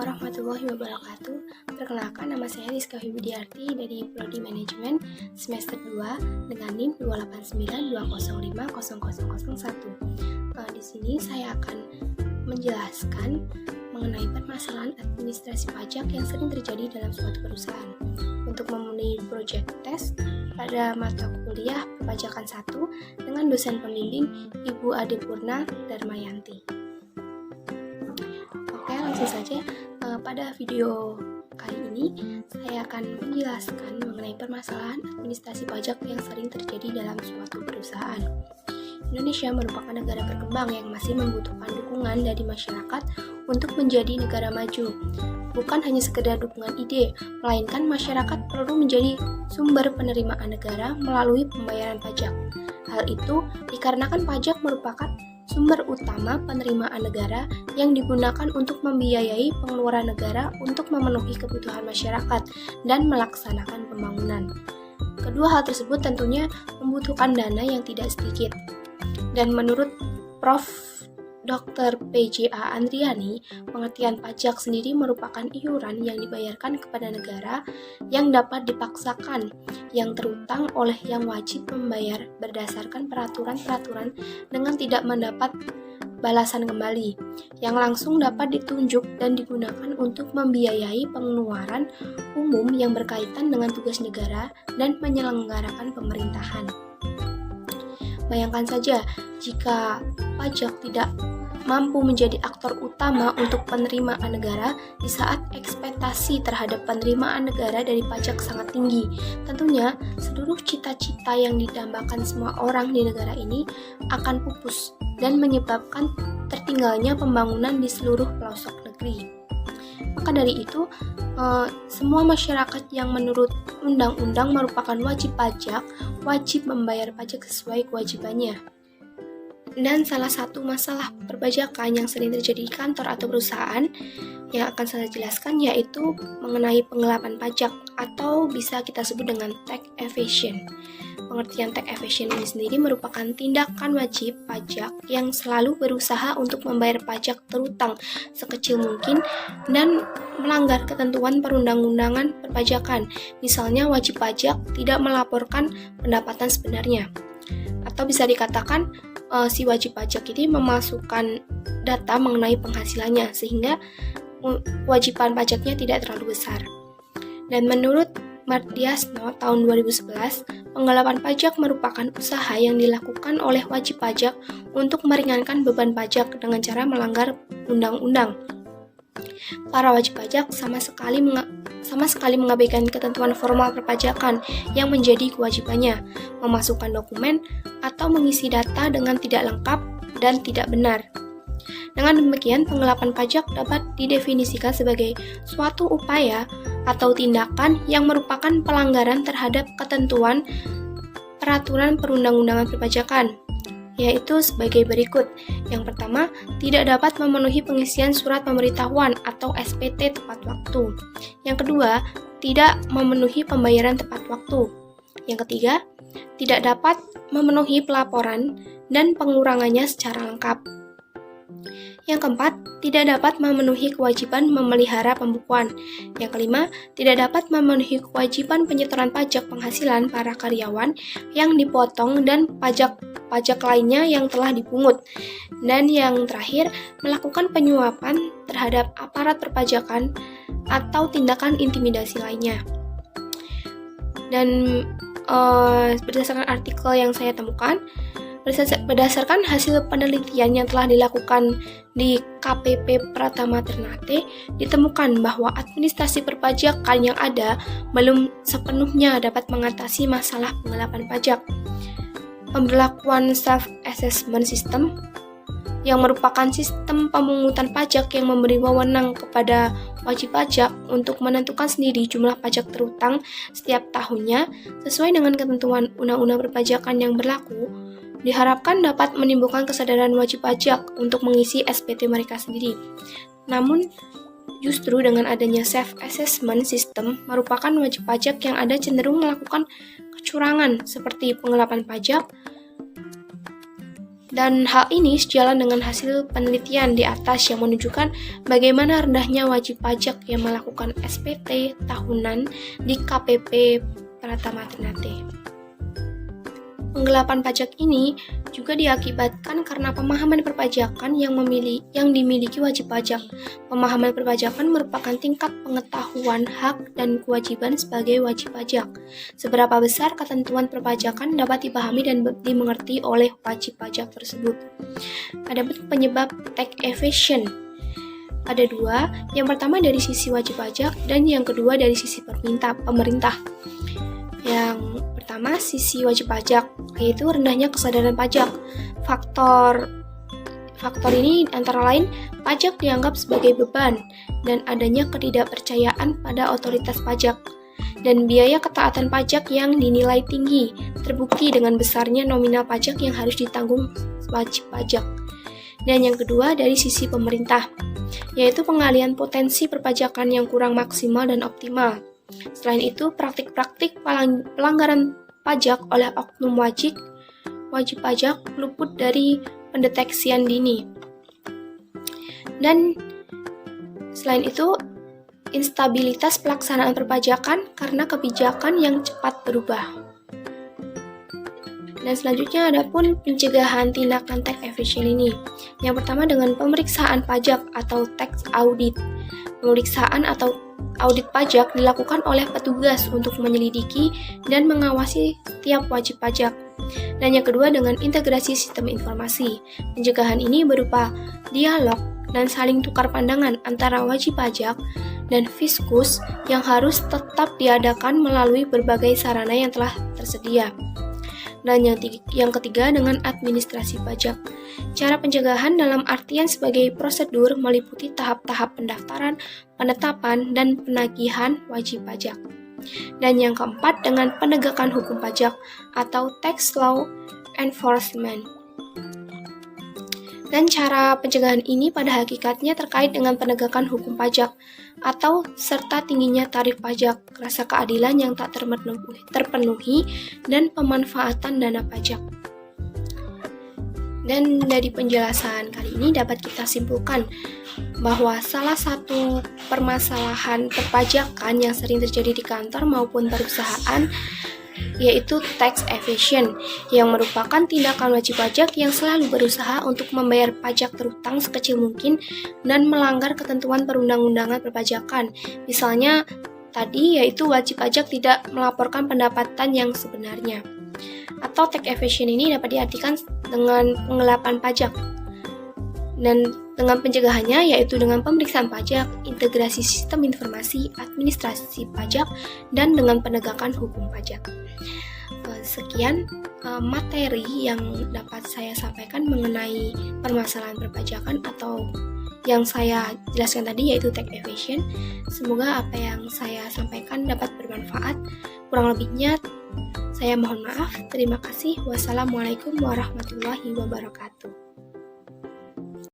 warahmatullahi wabarakatuh. Perkenalkan, nama saya Rizka Widiarti dari Prodi Manajemen semester 2 dengan NIM 28920500001. Di sini saya akan menjelaskan mengenai permasalahan administrasi pajak yang sering terjadi dalam suatu perusahaan. Untuk memenuhi project test pada mata kuliah perpajakan 1 dengan dosen pembimbing Ibu Ade Purna Darmayanti. Oke, langsung saja. Pada video kali ini saya akan menjelaskan mengenai permasalahan administrasi pajak yang sering terjadi dalam suatu perusahaan. Indonesia merupakan negara berkembang yang masih membutuhkan dukungan dari masyarakat untuk menjadi negara maju. Bukan hanya sekedar dukungan ide, melainkan masyarakat perlu menjadi sumber penerimaan negara melalui pembayaran pajak. Hal itu dikarenakan pajak merupakan sumber utama penerimaan negara yang digunakan untuk membiayai pengeluaran negara untuk memenuhi kebutuhan masyarakat dan melaksanakan pembangunan. Kedua hal tersebut tentunya membutuhkan dana yang tidak sedikit. Dan menurut Prof. Dr. PJA Andriani, pengertian pajak sendiri merupakan iuran yang dibayarkan kepada negara yang dapat dipaksakan, yang terutang oleh yang wajib membayar berdasarkan peraturan-peraturan dengan tidak mendapat balasan kembali, yang langsung dapat ditunjuk dan digunakan untuk membiayai pengeluaran umum yang berkaitan dengan tugas negara dan menyelenggarakan pemerintahan. Bayangkan saja jika pajak tidak mampu menjadi aktor utama untuk penerimaan negara di saat ekspektasi terhadap penerimaan negara dari pajak sangat tinggi. Tentunya seluruh cita-cita yang didambakan semua orang di negara ini akan pupus dan menyebabkan tertinggalnya pembangunan di seluruh pelosok negeri. Maka dari itu, semua masyarakat yang menurut undang-undang merupakan wajib pajak, wajib membayar pajak sesuai kewajibannya. Dan salah satu masalah perpajakan yang sering terjadi di kantor atau perusahaan yang akan saya jelaskan yaitu mengenai penggelapan pajak atau bisa kita sebut dengan tax evasion. Pengertian tax evasion ini sendiri merupakan tindakan wajib pajak yang selalu berusaha untuk membayar pajak terutang sekecil mungkin dan melanggar ketentuan perundang-undangan perpajakan. Misalnya wajib pajak tidak melaporkan pendapatan sebenarnya. Atau bisa dikatakan si wajib pajak ini memasukkan data mengenai penghasilannya sehingga kewajiban pajaknya tidak terlalu besar. Dan menurut Mardiasno tahun 2011, penggelapan pajak merupakan usaha yang dilakukan oleh wajib pajak untuk meringankan beban pajak dengan cara melanggar undang-undang. Para wajib pajak sama sekali mengabaikan ketentuan formal perpajakan yang menjadi kewajibannya, memasukkan dokumen atau mengisi data dengan tidak lengkap dan tidak benar. Dengan demikian, penggelapan pajak dapat didefinisikan sebagai suatu upaya atau tindakan yang merupakan pelanggaran terhadap ketentuan peraturan perundang-undangan perpajakan, yaitu sebagai berikut. Yang pertama, tidak dapat memenuhi pengisian surat pemberitahuan atau SPT tepat waktu. Yang kedua, tidak memenuhi pembayaran tepat waktu. Yang ketiga, tidak dapat memenuhi pelaporan dan pengurangannya secara lengkap. Yang keempat, tidak dapat memenuhi kewajiban memelihara pembukuan. Yang kelima, tidak dapat memenuhi kewajiban penyetoran pajak penghasilan para karyawan yang dipotong dan pajak lainnya yang telah dipungut. Dan yang terakhir, melakukan penyuapan terhadap aparat perpajakan atau tindakan intimidasi lainnya. Dan berdasarkan artikel yang saya temukan, berdasarkan hasil penelitian yang telah dilakukan di KPP Pratama Ternate, ditemukan bahwa administrasi perpajakan yang ada belum sepenuhnya dapat mengatasi masalah penggelapan pajak. Pemberlakuan self-assessment system yang merupakan sistem pemungutan pajak yang memberi wewenang kepada wajib pajak untuk menentukan sendiri jumlah pajak terutang setiap tahunnya sesuai dengan ketentuan undang-undang perpajakan yang berlaku, diharapkan dapat menimbulkan kesadaran wajib pajak untuk mengisi SPT mereka sendiri. Namun, justru dengan adanya self-assessment system merupakan wajib pajak yang ada cenderung melakukan kecurangan seperti penggelapan pajak, Dan hal ini sejalan dengan hasil penelitian di atas yang menunjukkan bagaimana rendahnya wajib pajak yang melakukan SPT tahunan di KPP Pratama Ternate. Penggelapan pajak ini juga diakibatkan karena pemahaman perpajakan yang dimiliki wajib pajak. Pemahaman perpajakan merupakan tingkat pengetahuan hak dan kewajiban sebagai wajib pajak. Seberapa besar ketentuan perpajakan dapat dipahami dan dimengerti oleh wajib pajak tersebut. Adapun penyebab tax evasion ada dua, yang pertama dari sisi wajib pajak dan yang kedua dari sisi pemerintah. Yang pertama, sisi wajib pajak, yaitu rendahnya kesadaran pajak. Faktor ini antara lain pajak dianggap sebagai beban dan adanya ketidakpercayaan pada otoritas pajak dan biaya ketaatan pajak yang dinilai tinggi, terbukti dengan besarnya nominal pajak yang harus ditanggung wajib pajak. Dan yang kedua dari sisi pemerintah, yaitu pengalihan potensi perpajakan yang kurang maksimal dan optimal. Selain itu, praktik-praktik pelanggaran pajak oleh oknum wajib pajak luput dari pendeteksian dini. Dan selain itu, instabilitas pelaksanaan perpajakan karena kebijakan yang cepat berubah. Dan selanjutnya ada pun pencegahan tindakan tax evasion ini. Yang pertama dengan pemeriksaan pajak atau tax audit. Pemeriksaan atau audit pajak dilakukan oleh petugas untuk menyelidiki dan mengawasi setiap wajib pajak. Dan yang kedua dengan integrasi sistem informasi. Pencegahan ini berupa dialog dan saling tukar pandangan antara wajib pajak dan fiskus yang harus tetap diadakan melalui berbagai sarana yang telah tersedia. Dan yang ketiga dengan administrasi pajak. Cara pencegahan dalam artian sebagai prosedur meliputi tahap-tahap pendaftaran, penetapan, dan penagihan wajib pajak. Dan yang keempat dengan penegakan hukum pajak atau tax law enforcement. Dan cara pencegahan ini pada hakikatnya terkait dengan penegakan hukum pajak atau serta tingginya tarif pajak, rasa keadilan yang tak terpenuhi, dan pemanfaatan dana pajak. Dan dari penjelasan kali ini dapat kita simpulkan bahwa salah satu permasalahan perpajakan yang sering terjadi di kantor maupun perusahaan yaitu tax evasion, yang merupakan tindakan wajib pajak yang selalu berusaha untuk membayar pajak terhutang sekecil mungkin dan melanggar ketentuan perundang-undangan perpajakan. Misalnya tadi yaitu wajib pajak tidak melaporkan pendapatan yang sebenarnya. Atau tax evasion ini dapat diartikan dengan penggelapan pajak. Dan dengan pencegahannya yaitu dengan pemeriksaan pajak, integrasi sistem informasi, administrasi pajak, dan dengan penegakan hukum pajak. Sekian materi yang dapat saya sampaikan mengenai permasalahan perpajakan atau yang saya jelaskan tadi yaitu tax evasion. Semoga apa yang saya sampaikan dapat bermanfaat. Kurang lebihnya saya mohon maaf. Terima kasih. Wassalamualaikum warahmatullahi wabarakatuh.